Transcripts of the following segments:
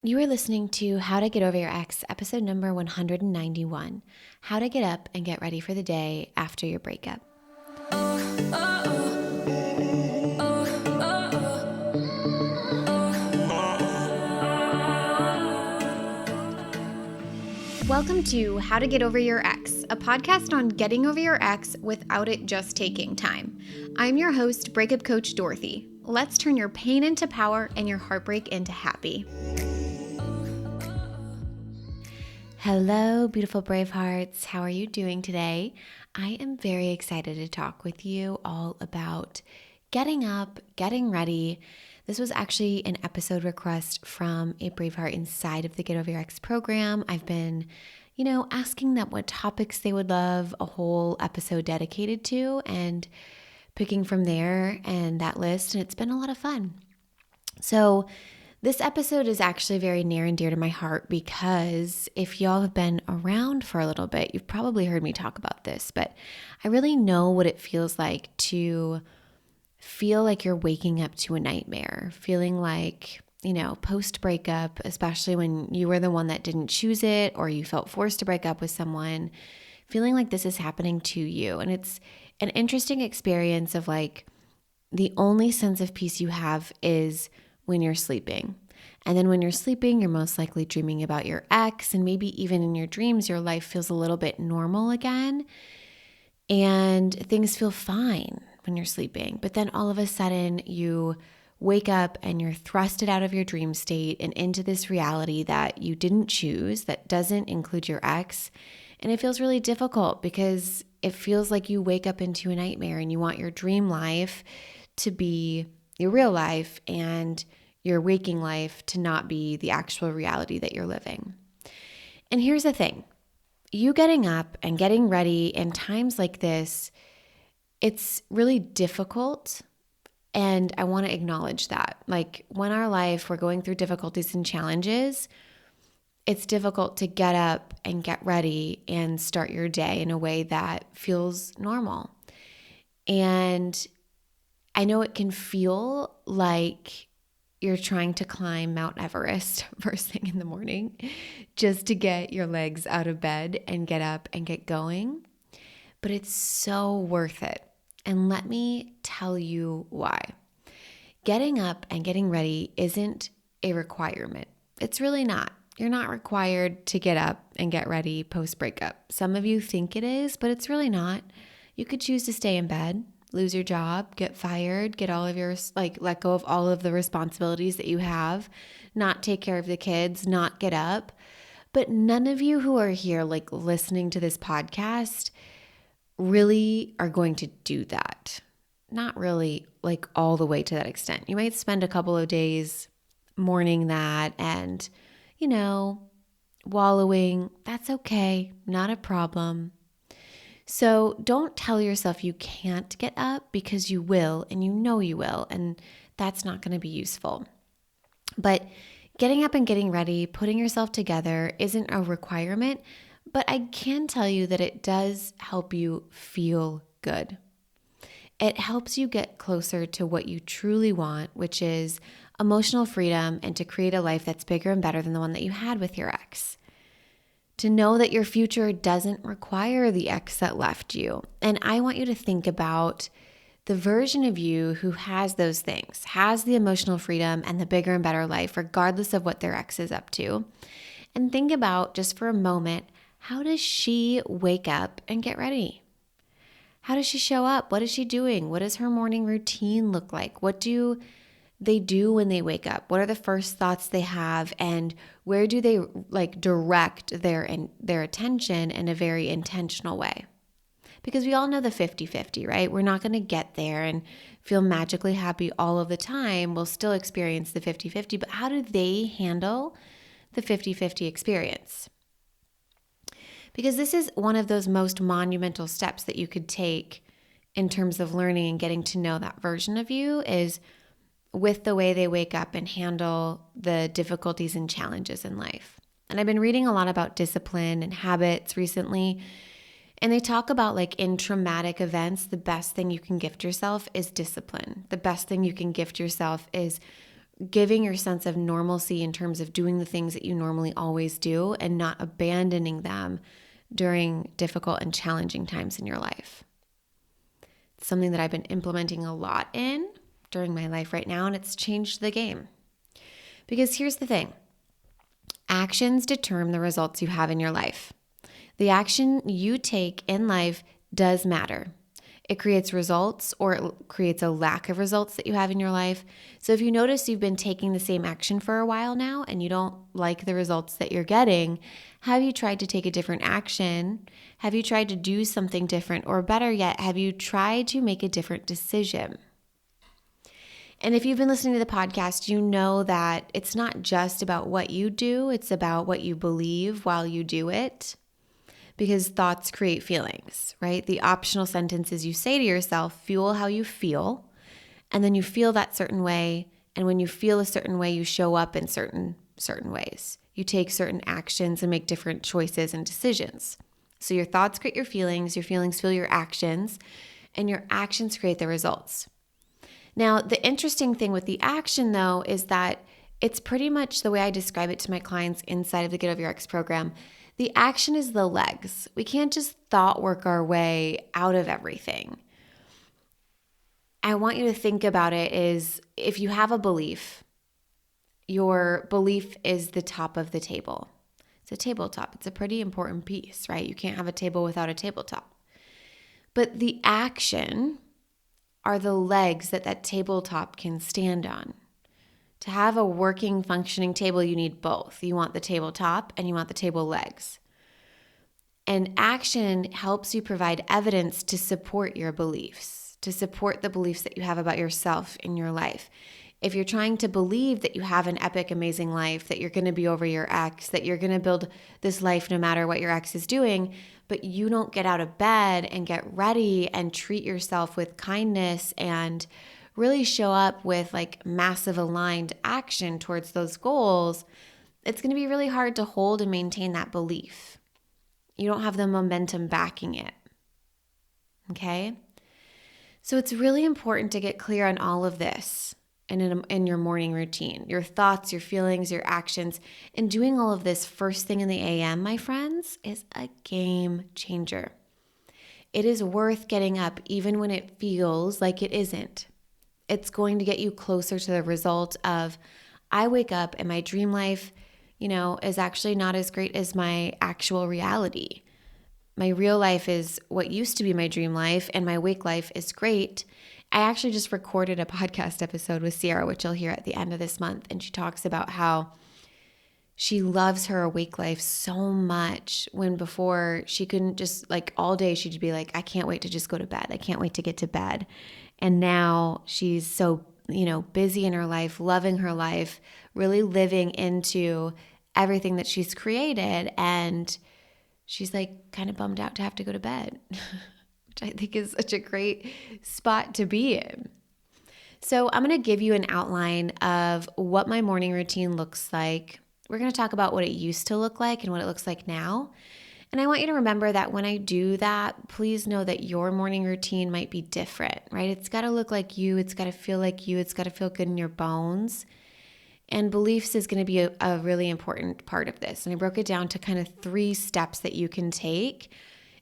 You are listening to How to Get Over Your Ex, episode number 191, How to Get Up and Get Ready for the Day After Your Breakup. Welcome to How to Get Over Your Ex, a podcast on getting over your ex without it just taking time. I'm your host, Breakup Coach Dorothy. Let's turn your pain into power and your heartbreak into happy. Hello, beautiful brave hearts. How are you doing today? I am very excited to talk with you all about getting up, getting ready. This was actually an episode request from a brave heart inside of the Get Over Your Ex program. I've been, asking them what topics they would love a whole episode dedicated to and picking from there and that list. And it's been a lot of fun. So this episode is actually very near and dear to my heart because if y'all have been around for a little bit, you've probably heard me talk about this, but I really know what it feels like to feel like you're waking up to a nightmare, feeling like, post breakup, especially when you were the one that didn't choose it or you felt forced to break up with someone, feeling like this is happening to you. And it's an interesting experience of like the only sense of peace you have is when you're sleeping. And then when you're sleeping, you're most likely dreaming about your ex, and maybe even in your dreams, your life feels a little bit normal again. And things feel fine when you're sleeping. But then all of a sudden you wake up and you're thrusted out of your dream state and into this reality that you didn't choose, that doesn't include your ex. And it feels really difficult because it feels like you wake up into a nightmare and you want your dream life to be your real life and your waking life to not be the actual reality that you're living. And here's the thing. You getting up and getting ready in times like this, it's really difficult. And I want to acknowledge that. Like when our life, we're going through difficulties and challenges, it's difficult to get up and get ready and start your day in a way that feels normal. And I know it can feel like you're trying to climb Mount Everest first thing in the morning just to get your legs out of bed and get up and get going. But it's so worth it. And let me tell you why. Getting up and getting ready isn't a requirement. It's really not. You're not required to get up and get ready post-breakup. Some of you think it is, but it's really not. You could choose to stay in bed, lose your job, get fired, get all of your, let go of all of the responsibilities that you have, not take care of the kids, not get up. But none of you who are here, listening to this podcast, really are going to do that. Not really, all the way to that extent. You might spend a couple of days mourning that and, wallowing. That's okay. Not a problem. So don't tell yourself you can't get up because you will, and you know you will, and that's not going to be useful. But getting up and getting ready, putting yourself together isn't a requirement, but I can tell you that it does help you feel good. It helps you get closer to what you truly want, which is emotional freedom and to create a life that's bigger and better than the one that you had with your ex. To know that your future doesn't require the ex that left you. And I want you to think about the version of you who has those things, has the emotional freedom and the bigger and better life, regardless of what their ex is up to. And think about, just for a moment, how does she wake up and get ready? How does she show up? What is she doing? What does her morning routine look like? What do they do when they wake up? What are the first thoughts they have? And where do they direct their attention in a very intentional way? Because we all know the 50-50, right? We're not going to get there and feel magically happy all of the time. We'll still experience the 50-50, but how do they handle the 50-50 experience? Because this is one of those most monumental steps that you could take in terms of learning and getting to know that version of you is with the way they wake up and handle the difficulties and challenges in life. And I've been reading a lot about discipline and habits recently, and they talk about in traumatic events, the best thing you can gift yourself is discipline. The best thing you can gift yourself is giving your sense of normalcy in terms of doing the things that you normally always do and not abandoning them during difficult and challenging times in your life. It's something that I've been implementing a lot in during my life right now, and it's changed the game. Because here's the thing. Actions determine the results you have in your life. The action you take in life does matter. It creates results, or it creates a lack of results that you have in your life. So if you notice you've been taking the same action for a while now and you don't like the results that you're getting, have you tried to take a different action? Have you tried to do something different? Or better yet, have you tried to make a different decision? And if you've been listening to the podcast, you know that it's not just about what you do, it's about what you believe while you do it. Because thoughts create feelings, right? The optional sentences you say to yourself fuel how you feel, and then you feel that certain way, and when you feel a certain way, you show up in certain ways. You take certain actions and make different choices and decisions. So your thoughts create your feelings fuel your actions, and your actions create the results. Now, the interesting thing with the action, though, is that it's pretty much the way I describe it to my clients inside of the Get Over Your Ex program. The action is the legs. We can't just thought work our way out of everything. I want you to think about it is if you have a belief, your belief is the top of the table. It's a tabletop. It's a pretty important piece, right? You can't have a table without a tabletop. But the action are the legs that tabletop can stand on. To have a working, functioning table, you need both. You want the tabletop and you want the table legs. And action helps you provide evidence to support your beliefs, to support the beliefs that you have about yourself in your life. If you're trying to believe that you have an epic, amazing life, that you're going to be over your ex, that you're going to build this life no matter what your ex is doing, but you don't get out of bed and get ready and treat yourself with kindness and really show up with like massive aligned action towards those goals, it's going to be really hard to hold and maintain that belief. You don't have the momentum backing it. Okay? So it's really important to get clear on all of this in your morning routine, your thoughts, your feelings, your actions. And doing all of this first thing in the AM, my friends, is a game changer. It is worth getting up even when it feels like it isn't. It's going to get you closer to the result of, I wake up and my dream life, is actually not as great as my actual reality. My real life is what used to be my dream life, and my wake life is great. I actually just recorded a podcast episode with Sierra, which you'll hear at the end of this month, and she talks about how she loves her awake life so much when before she couldn't just all day she'd be like, I can't wait to just go to bed. I can't wait to get to bed. And now she's so, busy in her life, loving her life, really living into everything that she's created. And she's kind of bummed out to have to go to bed, which I think is such a great spot to be in. So I'm going to give you an outline of what my morning routine looks like. We're going to talk about what it used to look like and what it looks like now. And I want you to remember that when I do that, please know that your morning routine might be different, right? It's got to look like you. It's got to feel like you. It's got to feel good in your bones. And beliefs is going to be a really important part of this. And I broke it down to kind of 3 steps that you can take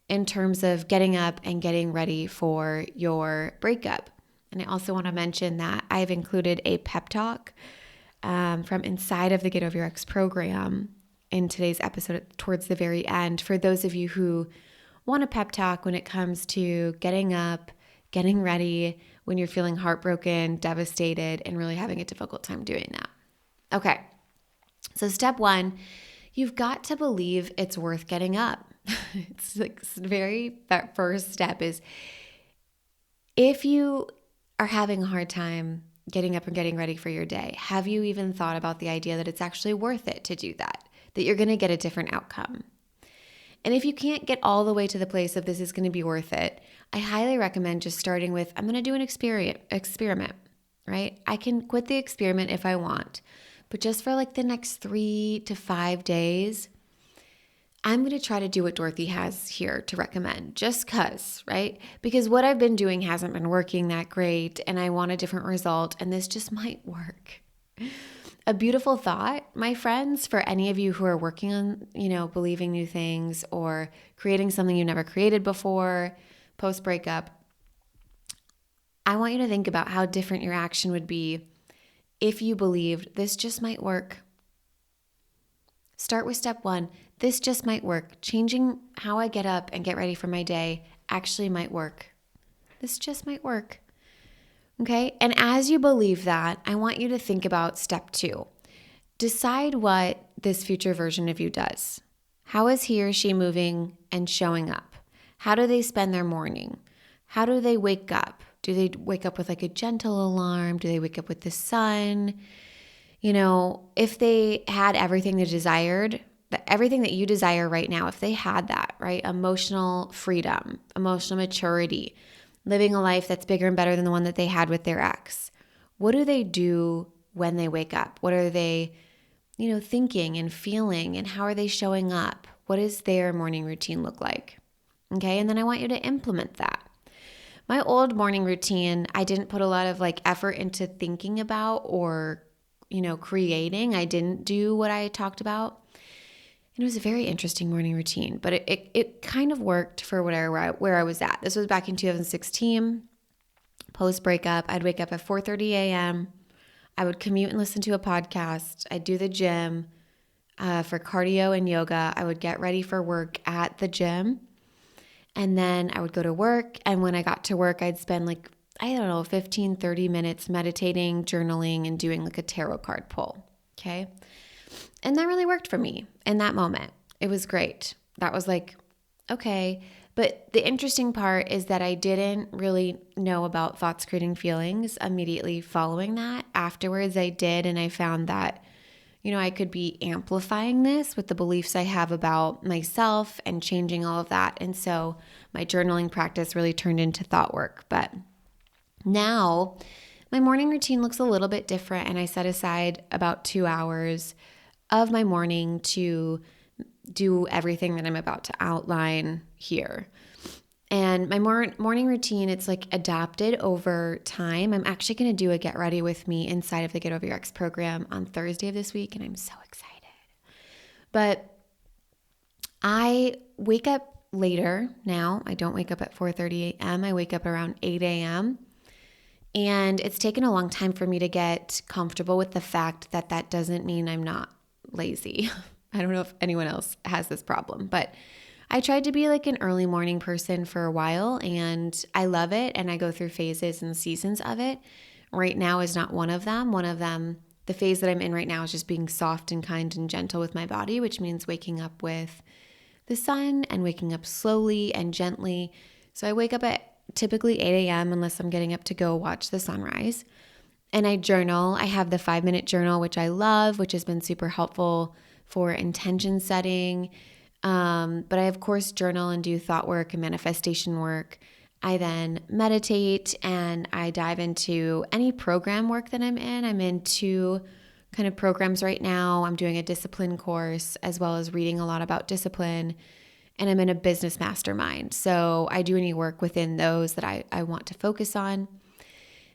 in terms of getting up and getting ready for your breakup. And I also want to mention that I've included a pep talk from inside of the Get Over Your Ex program in today's episode towards the very end for those of you who want a pep talk when it comes to getting up, getting ready when you're feeling heartbroken, devastated, and really having a difficult time doing that. Okay, so step 1, you've got to believe it's worth getting up. It's that first step is if you are having a hard time getting up and getting ready for your day, have you even thought about the idea that it's actually worth it to do that you're going to get a different outcome? And if you can't get all the way to the place of this is going to be worth it, I highly recommend just starting with, I'm going to do an experiment, right? I can quit the experiment if I want, but just for the next 3 to 5 days, I'm going to try to do what Dorothy has here to recommend, just because, right? Because what I've been doing hasn't been working that great, and I want a different result, and this just might work. A beautiful thought, my friends, for any of you who are working on, believing new things or creating something you never created before, post breakup. I want you to think about how different your action would be if you believed this just might work. Start with step 1. This just might work. Changing how I get up and get ready for my day actually might work. This just might work. Okay? And as you believe that, I want you to think about step 2. Decide what this future version of you does. How is he or she moving and showing up? How do they spend their morning? How do they wake up? Do they wake up with like a gentle alarm? Do they wake up with the sun? If they had everything they desired, everything that you desire right now, if they had that, right? Emotional freedom, emotional maturity, living a life that's bigger and better than the one that they had with their ex. What do they do when they wake up? What are they, thinking and feeling, and how are they showing up? What does their morning routine look like? Okay, and then I want you to implement that. My old morning routine, I didn't put a lot of effort into thinking about or, creating. I didn't do what I talked about. And it was a very interesting morning routine, but it kind of worked for where I was at. This was back in 2016, post breakup. I'd wake up at 4:30 a.m. I would commute and listen to a podcast. I'd do the gym for cardio and yoga. I would get ready for work at the gym. And then I would go to work. And when I got to work, I'd spend 15, 30 minutes meditating, journaling, and doing a tarot card pull. Okay. And that really worked for me in that moment. It was great. That was okay. But the interesting part is that I didn't really know about thoughts creating feelings immediately following that. Afterwards, I did. And I found that, I could be amplifying this with the beliefs I have about myself and changing all of that. And so my journaling practice really turned into thought work. But now my morning routine looks a little bit different. And I set aside about 2 hours of my morning to do everything that I'm about to outline here. And my morning routine, it's adapted over time. I'm actually going to do a Get Ready With Me inside of the Get Over Your Ex program on Thursday of this week, and I'm so excited. But I wake up later now. I don't wake up at 4:30 a.m. I wake up around 8 a.m. And it's taken a long time for me to get comfortable with the fact that that doesn't mean I'm not lazy. I don't know if anyone else has this problem, but I tried to be an early morning person for a while, and I love it, and I go through phases and seasons of it. Right now is not one of them. One of them, the phase that I'm in right now, is just being soft and kind and gentle with my body, which means waking up with the sun and waking up slowly and gently. So I wake up at typically 8 a.m. unless I'm getting up to go watch the sunrise. And I journal. I have the 5-minute journal, which I love, which has been super helpful for intention setting. But I, of course, journal and do thought work and manifestation work. I then meditate and I dive into any program work that I'm in. I'm in 2 kind of programs right now. I'm doing a discipline course as well as reading a lot about discipline. And I'm in a business mastermind. So I do any work within those that I want to focus on.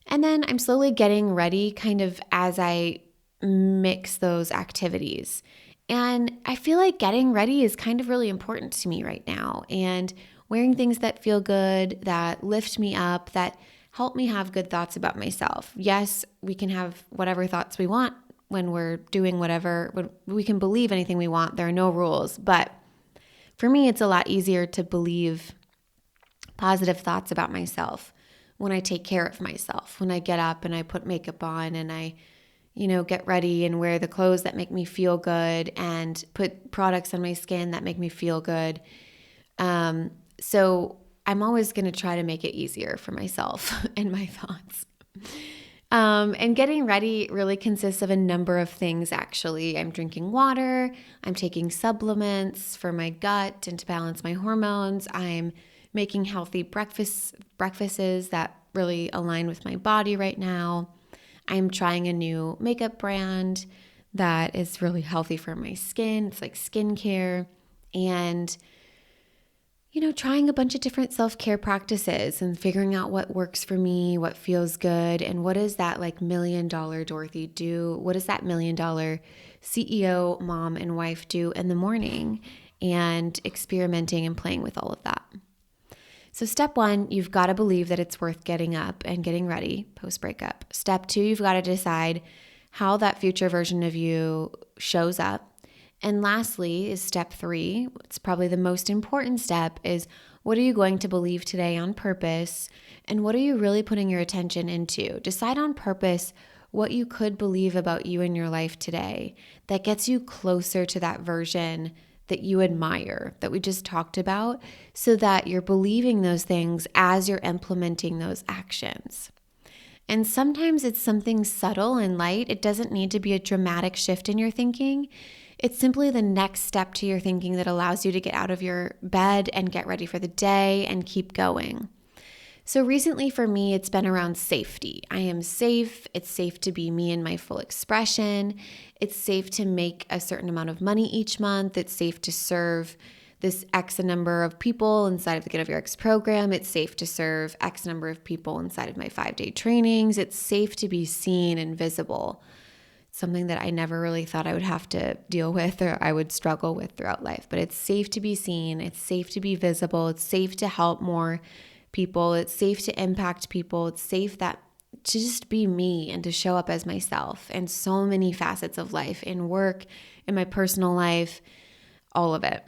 And then I'm slowly getting ready kind of as I mix those activities. And I feel like getting ready is kind of really important to me right now. And wearing things that feel good, that lift me up, that help me have good thoughts about myself. Yes, we can have whatever thoughts we want when we're doing whatever. We can believe anything we want. There are no rules. But for me, it's a lot easier to believe positive thoughts about myself when I take care of myself, when I get up and I put makeup on and I get ready and wear the clothes that make me feel good and put products on my skin that make me feel good. So I'm always going to try to make it easier for myself and my thoughts. And getting ready really consists of a number of things, actually. I'm drinking water. I'm taking supplements for my gut and to balance my hormones. I'm making healthy breakfasts that really align with my body right now. I'm trying a new makeup brand that is really healthy for my skin. It's like skincare. And, trying a bunch of different self-care practices and figuring out what works for me, what feels good, and what does that like $1 million Dorothy do? What does that $1 million CEO, mom, and wife do in the morning? And experimenting and playing with all of that. So step 1, you've got to believe that it's worth getting up and getting ready post-breakup. Step 2, you've got to decide how that future version of you shows up. And lastly is step 3. It's probably the most important step is what are you going to believe today on purpose? And what are you really putting your attention into? Decide on purpose what you could believe about you in your life today that gets you closer to that version that you admire, that we just talked about, so that you're believing those things as you're implementing those actions. And sometimes it's something subtle and light. It doesn't need to be a dramatic shift in your thinking. It's simply the next step to your thinking that allows you to get out of your bed and get ready for the day and keep going. So recently for me, it's been around safety. I am safe. It's safe to be me in my full expression. It's safe to make a certain amount of money each month. It's safe to serve this X number of people inside of the Get Over Your Ex program. It's safe to serve X number of people inside of my 5-day trainings. It's safe to be seen and visible. Something that I never really thought I would have to deal with or I would struggle with throughout life. But it's safe to be seen. It's safe to be visible. It's safe to help more people. It's safe to impact people. It's safe to just be me and to show up as myself in so many facets of life, in work, in my personal life, all of it.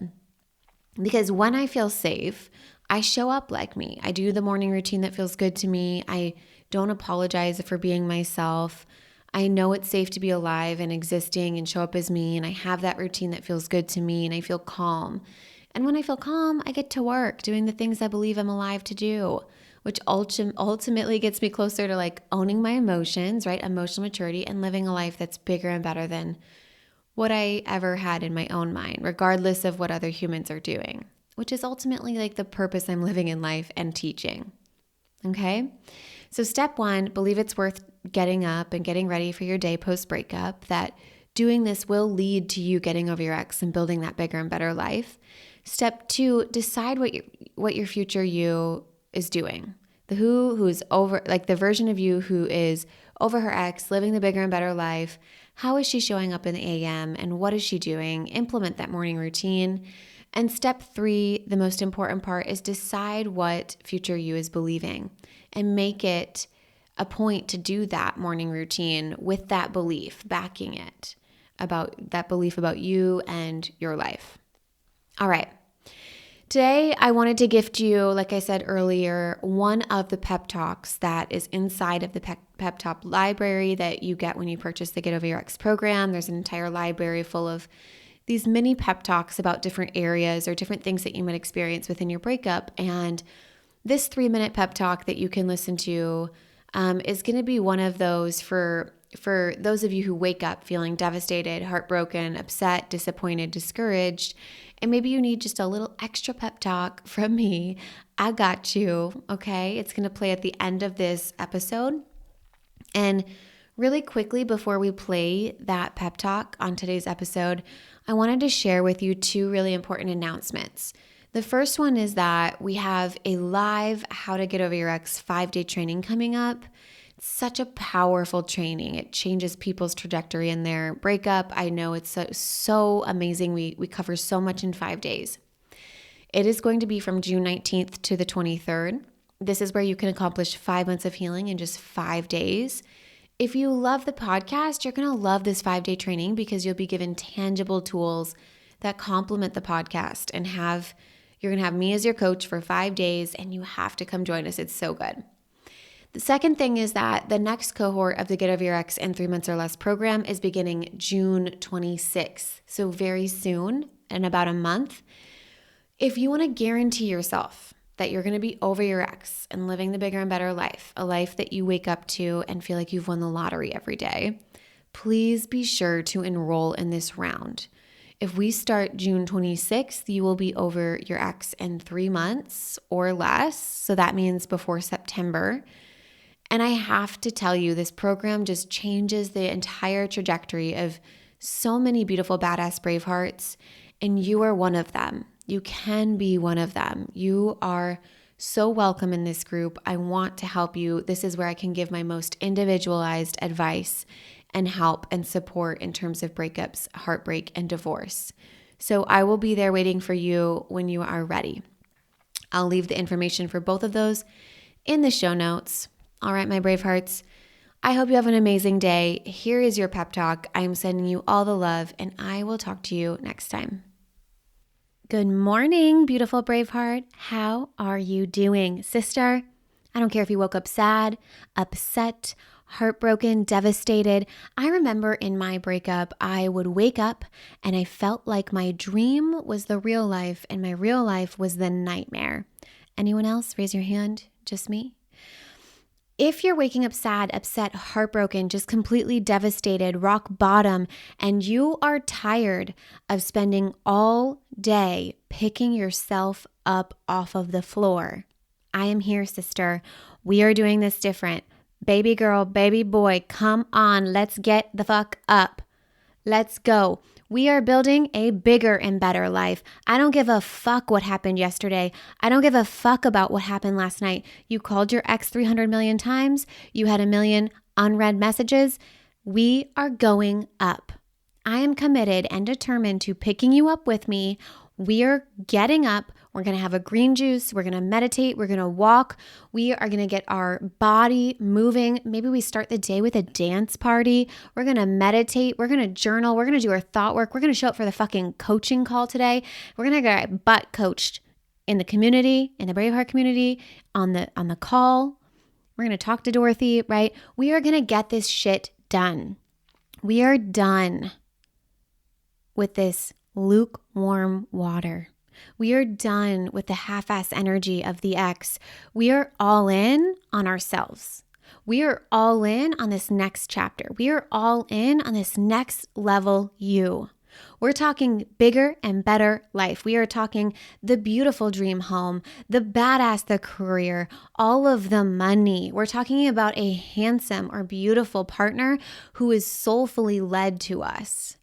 Because when I feel safe, I show up like me. I do the morning routine that feels good to me. I don't apologize for being myself. I know it's safe to be alive and existing and show up as me. And I have that routine that feels good to me and I feel calm. And when I feel calm, I get to work doing the things I believe I'm alive to do, which ultimately gets me closer to like owning my emotions, right? Emotional maturity and living a life that's bigger and better than what I ever had in my own mind, regardless of what other humans are doing, which is ultimately like the purpose I'm living in life and teaching. Okay? So step 1, believe it's worth getting up and getting ready for your day post-breakup, that doing this will lead to you getting over your ex and building that bigger and better life. Step 2, decide what your future you is doing. The who's over, like the version of you who is over her ex, living the bigger and better life. How is she showing up in the AM and what is she doing? Implement that morning routine. And step 3, the most important part, is decide what future you is believing and make it a point to do that morning routine with that belief, backing it, about that belief about you and your life. All right. Today, I wanted to gift you, like I said earlier, one of the pep talks that is inside of the pep talk library that you get when you purchase the Get Over Your Ex program. There's an entire library full of these mini pep talks about different areas or different things that you might experience within your breakup. And this 3-minute pep talk that you can listen to is going to be one of those for those of you who wake up feeling devastated, heartbroken, upset, disappointed, discouraged, and maybe you need just a little extra pep talk from me. I got you, okay? It's going to play at the end of this episode. And really quickly before we play that pep talk on today's episode, I wanted to share with you 2 really important announcements. The first one is that we have a live How to Get Over Your Ex 5-day training coming up. It's such a powerful training. It changes people's trajectory in their breakup. I know it's so amazing. We cover so much in 5 days. It is going to be from June 19th to the 23rd. This is where you can accomplish 5 months of healing in just 5 days. If you love the podcast, you're going to love this 5-day training because you'll be given tangible tools that complement the podcast and you're going to have me as your coach for 5 days and you have to come join us. It's so good. The second thing is that the next cohort of the Get Over Your Ex in 3 months or less program is beginning June 26th. So very soon, in about a month. If you want to guarantee yourself that you're going to be over your ex and living the bigger and better life, a life that you wake up to and feel like you've won the lottery every day, please be sure to enroll in this round. If we start June 26th, you will be over your ex in 3 months or less. So that means before September. And I have to tell you, this program just changes the entire trajectory of so many beautiful, badass brave hearts, and you are one of them. You can be one of them. You are so welcome in this group. I want to help you. This is where I can give my most individualized advice and help and support in terms of breakups, heartbreak, and divorce. So I will be there waiting for you when you are ready. I'll leave the information for both of those in the show notes. All right, my brave hearts. I hope you have an amazing day. Here is your pep talk. I am sending you all the love, and I will talk to you next time. Good morning, beautiful brave heart. How are you doing, sister? I don't care if you woke up sad, upset, heartbroken, devastated. I remember in my breakup, I would wake up and I felt like my dream was the real life and my real life was the nightmare. Anyone else? Raise your hand. Just me? If you're waking up sad, upset, heartbroken, just completely devastated, rock bottom, and you are tired of spending all day picking yourself up off of the floor, I am here, sister. We are doing this different. Baby girl, baby boy, come on, let's get the fuck up. Let's go. We are building a bigger and better life. I don't give a fuck what happened yesterday. I don't give a fuck about what happened last night. You called your ex 300 million times. You had a million unread messages. We are going up. I am committed and determined to picking you up with me. We are getting up. We're going to have a green juice. We're going to meditate. We're going to walk. We are going to get our body moving. Maybe we start the day with a dance party. We're going to meditate. We're going to journal. We're going to do our thought work. We're going to show up for the fucking coaching call today. We're going to get butt coached in the community, in the Braveheart community, on the call. We're going to talk to Dorothy, right? We are going to get this shit done. We are done with this lukewarm water. We are done with the half-ass energy of the ex. We are all in on ourselves. We are all in on this next chapter. We are all in on this next level you. We're talking bigger and better life. We are talking the beautiful dream home, the badass, the career, all of the money. We're talking about a handsome or beautiful partner who is soulfully led to us.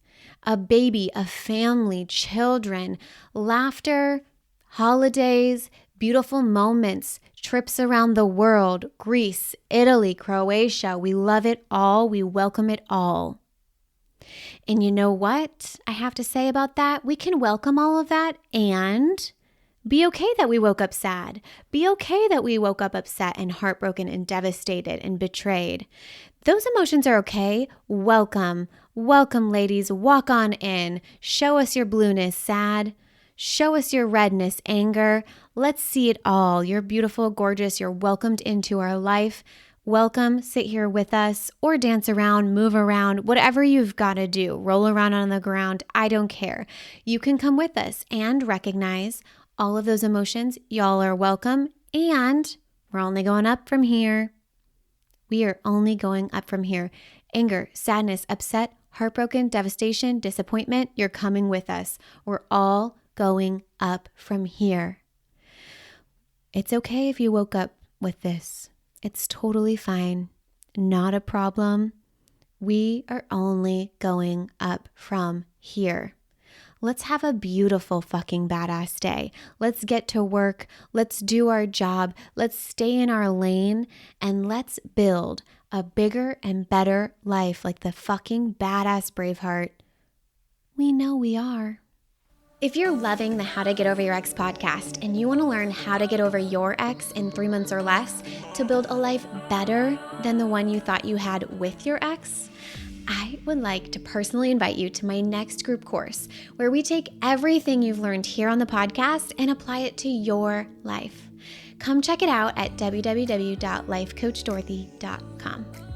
A baby, a family, children, laughter, holidays, beautiful moments, trips around the world, Greece, Italy, Croatia. We love it all. We welcome it all. And you know what I have to say about that? We can welcome all of that and be okay that we woke up sad. Be okay that we woke up upset and heartbroken and devastated and betrayed. Those emotions are okay. Welcome. Welcome, ladies. Walk on in. Show us your blueness, sad. Show us your redness, anger. Let's see it all. You're beautiful, gorgeous. You're welcomed into our life. Welcome. Sit here with us or dance around, move around, whatever you've got to do. Roll around on the ground. I don't care. You can come with us and recognize all of those emotions. Y'all are welcome. And we're only going up from here. We are only going up from here. Anger, sadness, upset, heartbroken, devastation, disappointment, you're coming with us. We're all going up from here. It's okay if you woke up with this. It's totally fine. Not a problem. We are only going up from here. Let's have a beautiful fucking badass day. Let's get to work. Let's do our job. Let's stay in our lane and let's build a bigger and better life like the fucking badass Braveheart. We know we are. If you're loving the How to Get Over Your Ex podcast and you want to learn how to get over your ex in 3 months or less to build a life better than the one you thought you had with your ex, I would like to personally invite you to my next group course where we take everything you've learned here on the podcast and apply it to your life. Come check it out at www.lifecoachdorothy.com.